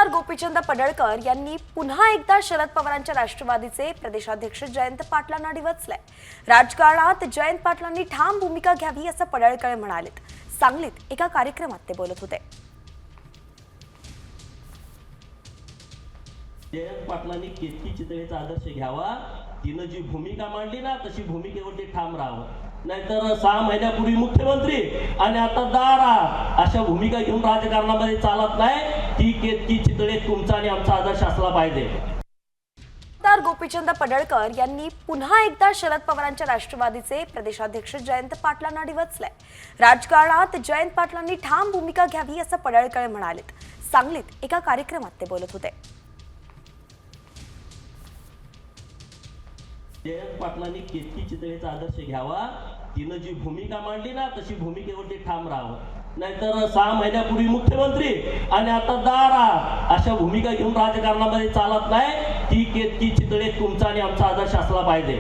आमदार गोपीचंद पडळकर यांनी पुन्हा एकदा शरद पवारांच्या राष्ट्रवादीचे प्रदेशाध्यक्ष जयंत पाटलांना डिवचलंय। राजकारणात जयंत पाटलांनी ठाम भूमिका घ्यावी असं पडळकर म्हणालेत। सांगलीत एका कार्यक्रमात ते बोलत होते। जयंत पाटलांनी केतकी चितळेचा आदर्श घ्यावा। तिनं जी भूमिका मांडली ना तशी भूमिकेवरती ठाम राहावं, नाहीतर 6 महिन्यापूर्वी मुख्यमंत्री आणि आता दारा अशा भूमिका घेऊन राजकारणामध्ये चालत नाही। ती केतकी चितळे तुमचा आणि आमचा आदर्श असला पाहिजे। आमदार गोपीचंद पडळकर यांनी पुन्हा एकदा शरद पवारांच्या राष्ट्रवादीचे प्रदेशाध्यक्ष जयंत पाटलांना डिवचलंय। राजकारणात जयंत पाटलांनी ठाम भूमिका घ्यावी असं पडळकर म्हणालेत। सांगलीत एका कार्यक्रमात ते बोलत होते। जयंत पाटलांनी केतकी चितळेचा आदर्श घ्यावा। तिनं जी भूमिका मांडली ना तशी भूमिकेवरती ठाम राहावं, नाहीतर 6 महिन्यापूर्वी मुख्यमंत्री आणि आता दारा अशा भूमिका घेऊन राजकारणामध्ये चालत नाही। ती केतकी चितळे तुमचा आणि आमचा आदर्श असला पाहिजे।